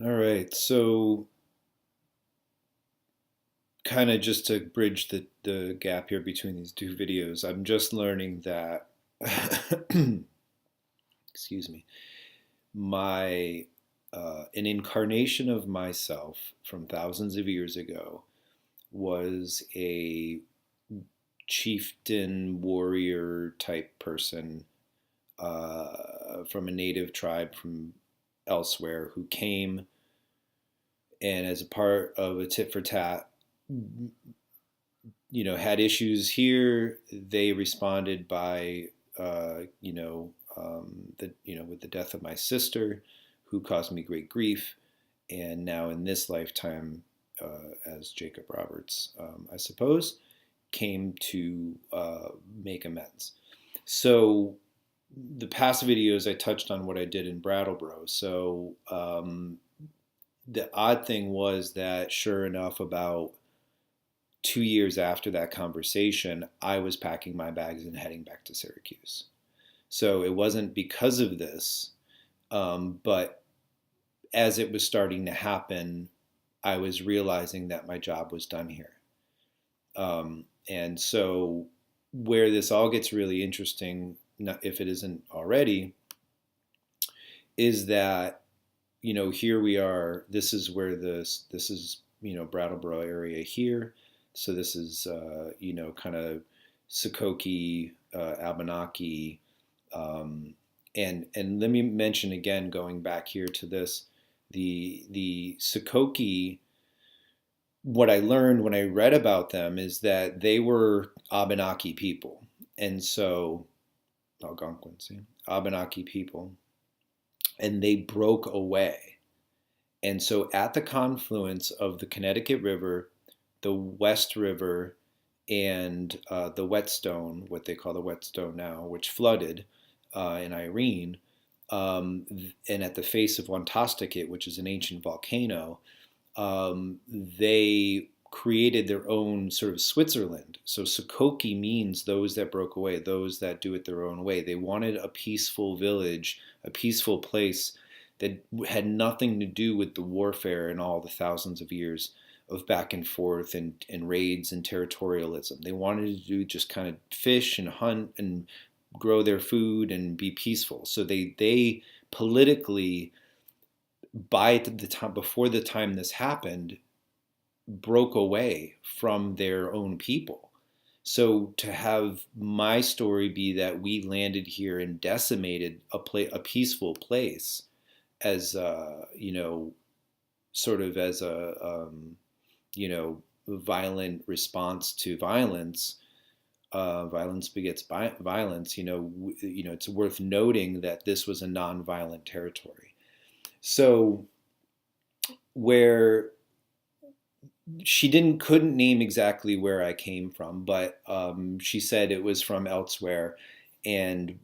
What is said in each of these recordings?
All right. So, kind of just to bridge the gap here between these two videos, I'm just learning that, excuse me, my an incarnation of myself from thousands of years ago was a chieftain warrior type person from a native tribe from elsewhere who came and as a part of a tit for tat, had issues here. They responded by, with the death of my sister, who caused me great grief, and now in this lifetime, as Jacob Roberts, I suppose, came to make amends. So the past videos I touched on what I did in Brattleboro. So the odd thing was that sure enough, about 2 years after that conversation, I was packing my bags and heading back to Syracuse. So it wasn't because of this, but as it was starting to happen, I was realizing that my job was done here. And so, where this all gets really interesting, if it isn't already, is that here we are. This is where this is Brattleboro area here. So this is kind of Sokoke, Abenaki, and let me mention again, going back here to this, the Sokoke. What I learned when I read about them is that they were Abenaki people, and so Algonquin, see, Abenaki people, and they broke away. And so at the confluence of the Connecticut River, the West River, and the Whetstone, what they call the Whetstone now, which flooded in Irene, and at the face of Wantastikit, which is an ancient volcano, they created their own sort of Switzerland. So Sokoke means those that broke away, those that do it their own way. They wanted a peaceful village, a peaceful place that had nothing to do with the warfare and all the thousands of years of back and forth and raids and territorialism. They wanted to do just kind of fish and hunt and grow their food and be peaceful. So they politically, by the time before the time this happened, broke away from their own people. So to have my story be that we landed here and decimated a peaceful place as sort of as a violent response to violence. Violence begets violence. It's worth noting that this was a non-violent territory. So where she couldn't name exactly where I came from, but she said it was from elsewhere and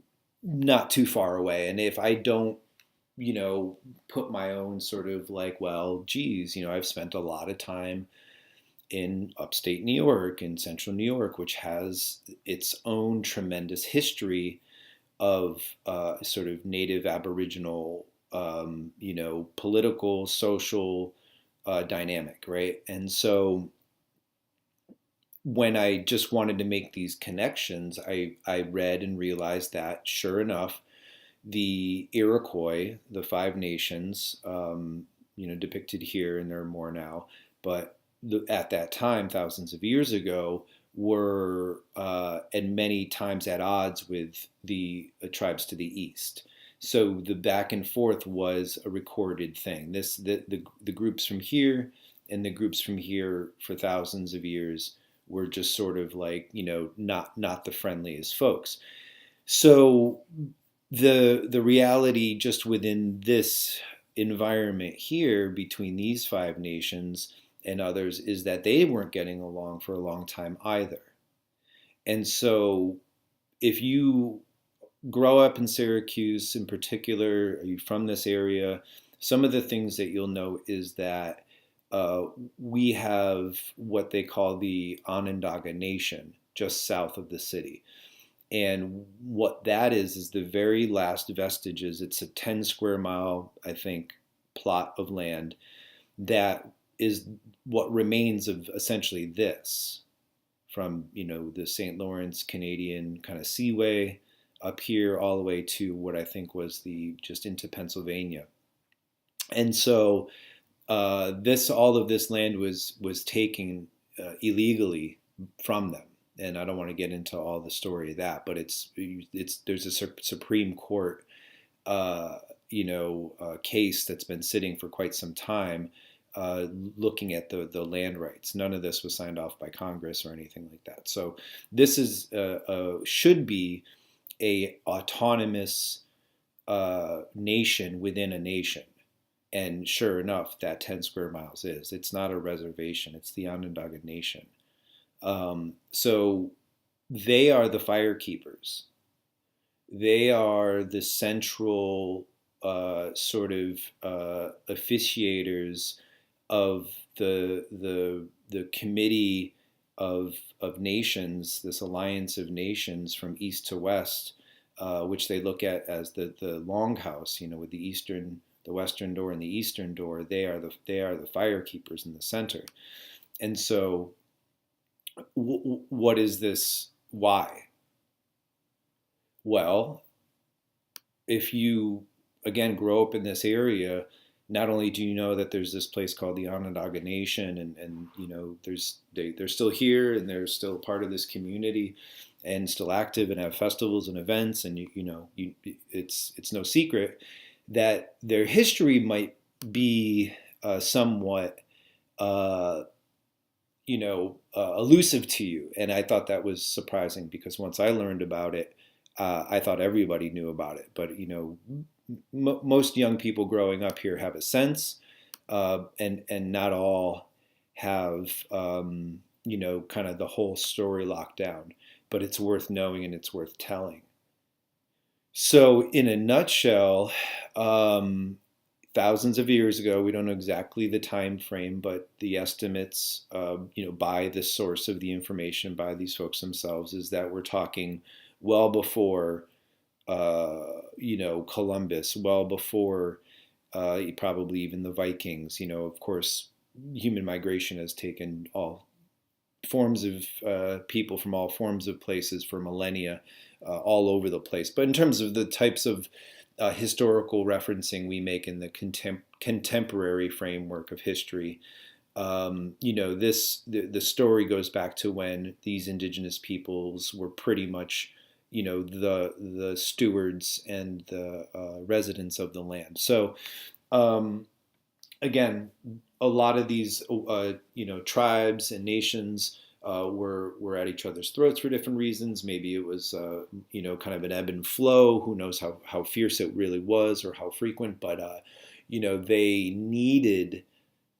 not too far away. And if I don't, put my own sort of like, well, geez, I've spent a lot of time in upstate New York, in central New York, which has its own tremendous history of sort of native Aboriginal, political, social dynamic, right? And so when I just wanted to make these connections, I read and realized that sure enough, the Iroquois, the Five Nations, depicted here, and there are more now, but at that time, thousands of years ago, were and many times at odds with the tribes to the east. So the back and forth was a recorded thing. The groups from here and the groups from here for thousands of years were just sort of like not the friendliest folks. So the reality just within this environment here between these five nations and others is that they weren't getting along for a long time either. And so if you grow up in Syracuse in particular, are you from this area? Some of the things that you'll know is that we have what they call the Onondaga Nation just south of the city. And what that is the very last vestiges. It's a 10 square mile, I think, plot of land that is what remains of essentially this, from the St. Lawrence Canadian kind of Seaway up here all the way to what I think was the just into Pennsylvania. And so this all of this land was taken illegally from them. And I don't want to get into all the story of that, but there's a Supreme Court case that's been sitting for quite some time, looking at the land rights. None of this was signed off by Congress or anything like that. So this is should be a autonomous nation within a nation. And sure enough, that 10 square miles is. It's not a reservation. It's the Onondaga Nation. So they are the fire keepers. They are the central sort of officiators of the committee of nations, this alliance of nations from east to west, which they look at as the longhouse, with the western door and the eastern door. They are the fire keepers in the center. And so what is this? Why? Well, if you, again, grow up in this area, not only do you know that there's this place called the Onondaga Nation, and they're still here and they're still part of this community and still active and have festivals and events, and it's no secret that their history might be somewhat elusive to you. And I thought that was surprising, because once I learned about it, I thought everybody knew about it. But most young people growing up here have a sense, and not all have kind of the whole story locked down. But it's worth knowing and it's worth telling. So in a nutshell, thousands of years ago, we don't know exactly the time frame, but the estimates, by the source of the information, by these folks themselves, is that we're talking well before, Columbus, well before probably even the Vikings. Of course, human migration has taken all forms of people from all forms of places for millennia, all over the place. But in terms of the types of historical referencing we make in the contemporary framework of history, the story goes back to when these indigenous peoples were pretty much, the stewards and the residents of the land. So, again, a lot of these, tribes and nations were at each other's throats for different reasons. Maybe it was, kind of an ebb and flow. Who knows how fierce it really was or how frequent, but, they needed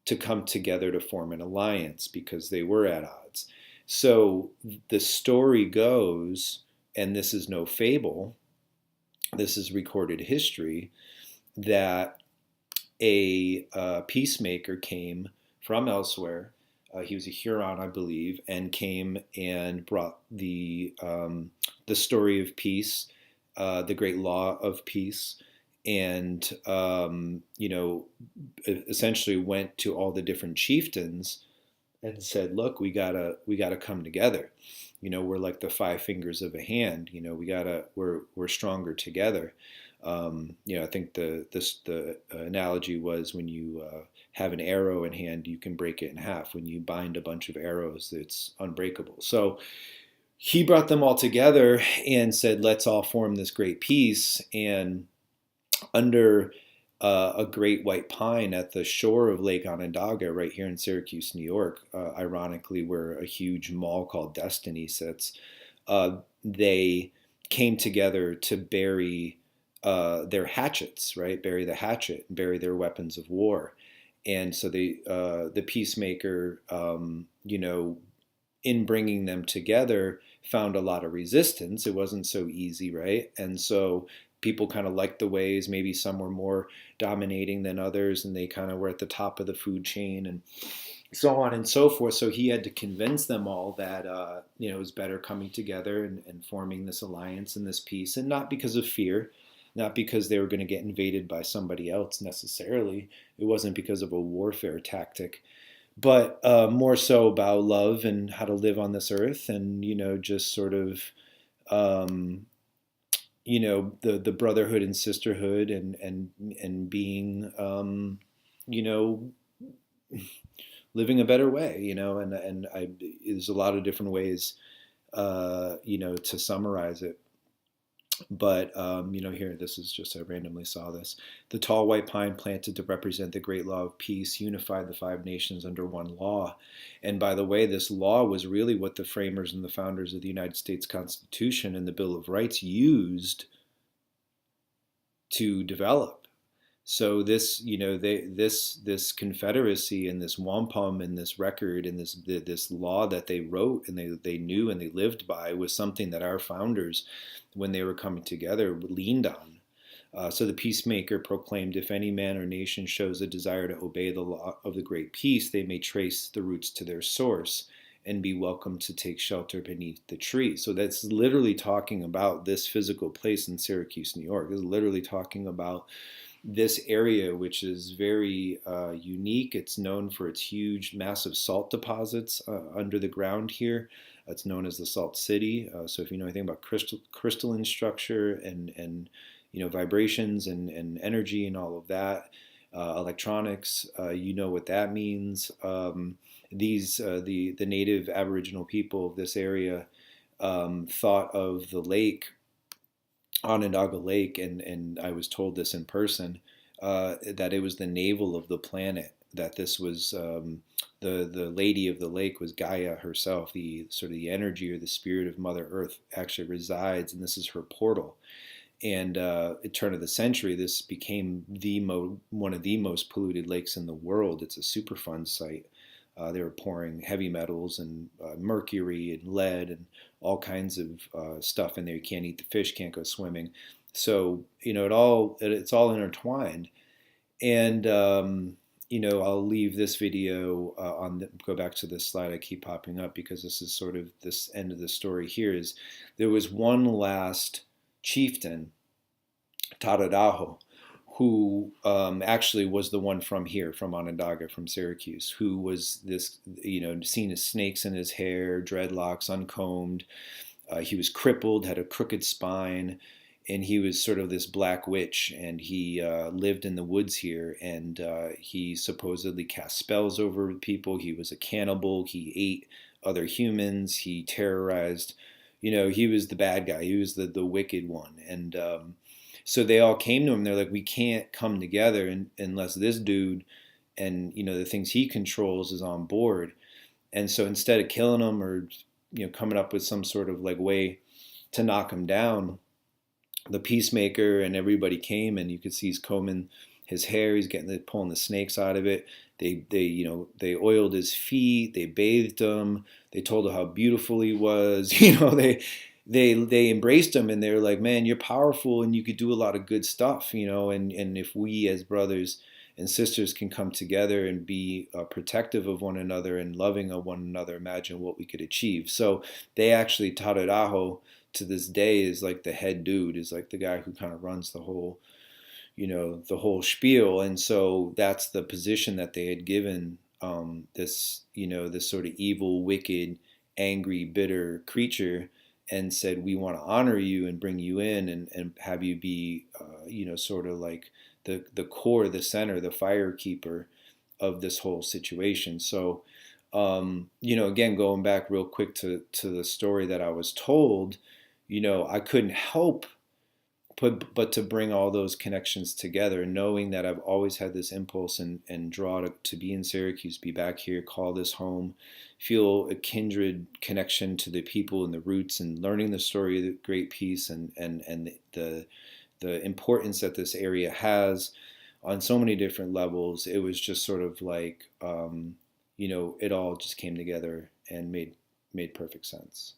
to come together to form an alliance because they were at odds. So the story goes, and this is no fable, this is recorded history, that a peacemaker came from elsewhere. He was a Huron, I believe, and came and brought the story of peace, the great law of peace, and essentially went to all the different chieftains and said, "Look, we gotta come together. We're like the five fingers of a hand. We're stronger together." I think the analogy was, when you have an arrow in hand, you can break it in half. When you bind a bunch of arrows, it's unbreakable. So he brought them all together and said, let's all form this great peace. And under a great white pine at the shore of Lake Onondaga, right here in Syracuse, New York, ironically, where a huge mall called Destiny sits, they came together to bury their hatchets, right? Bury the hatchet, bury their weapons of war. And so the peacemaker, in bringing them together, found a lot of resistance. It wasn't so easy, right? And so people kind of liked the ways. Maybe some were more dominating than others, and they kind of were at the top of the food chain, and so on and so forth. So he had to convince them all that it was better coming together and forming this alliance and this peace, and not because of fear, not because they were going to get invaded by somebody else necessarily. It wasn't because of a warfare tactic, but more so about love and how to live on this earth, and just sort of um, the brotherhood and sisterhood, and being you know living a better way, and there's a lot of different ways to summarize it. But here, this is just, I randomly saw this. The tall white pine planted to represent the great law of peace unified the five nations under one law. And by the way, this law was really what the framers and the founders of the United States Constitution and the Bill of Rights used to develop. So this, this confederacy and this wampum and this record and this law that they wrote and they knew and they lived by was something that our founders, when they were coming together, leaned on. So the peacemaker proclaimed, if any man or nation shows a desire to obey the law of the great peace, they may trace the roots to their source and be welcome to take shelter beneath the tree. So that's literally talking about this physical place in Syracuse, New York. It's literally talking about this area, which is very unique. It's known for its huge, massive salt deposits under the ground here. It's known as the Salt City. So if you know anything about crystalline structure and vibrations and energy and all of that, electronics, you know what that means. The native Aboriginal people of this area thought of the lake, Onondaga Lake, and I was told this in person, that it was the navel of the planet. That this was the lady of the lake was Gaia herself. The sort of the energy or the spirit of Mother Earth actually resides, and this is her portal. And at the turn of the century, this became one of the most polluted lakes in the world. It's a Superfund site. They were pouring heavy metals and mercury and lead and all kinds of stuff in there. You can't eat the fish, can't go swimming. So it's all intertwined. And I'll leave this video go back to this slide I keep popping up, because this is sort of this end of the story here. Is there was one last chieftain, Taradaho, who actually was the one from here, from Onondaga, from Syracuse, who was this, seen as snakes in his hair, dreadlocks, uncombed. He was crippled, had a crooked spine, and he was sort of this black witch, and he lived in the woods here, and he supposedly cast spells over people. He was a cannibal. He ate other humans. He terrorized. He was the bad guy. He was the wicked one. And so they all came to him. They're like, we can't come together unless this dude and the things he controls is on board. And so instead of killing him or coming up with some sort of like way to knock him down, the peacemaker and everybody came, and you could see he's combing his hair. He's pulling the snakes out of it. They oiled his feet. They bathed him. They told him how beautiful he was. They embraced him, and they're like, man, you're powerful and you could do a lot of good stuff, and if we as brothers and sisters can come together and be protective of one another and loving of one another, imagine what we could achieve. So they actually, Taradaho to this day is like the head dude, is like the guy who kind of runs the whole spiel. And so that's the position that they had given this sort of evil, wicked, angry, bitter creature, and said, we want to honor you and bring you in and have you be, sort of like the core, the center, the fire keeper of this whole situation. So, again, going back real quick to the story that I was told, I couldn't help but to bring all those connections together, knowing that I've always had this impulse and draw to be in Syracuse, be back here, call this home, feel a kindred connection to the people and the roots, and learning the story of the great peace and the importance that this area has on so many different levels. It was just sort of like, it all just came together and made perfect sense.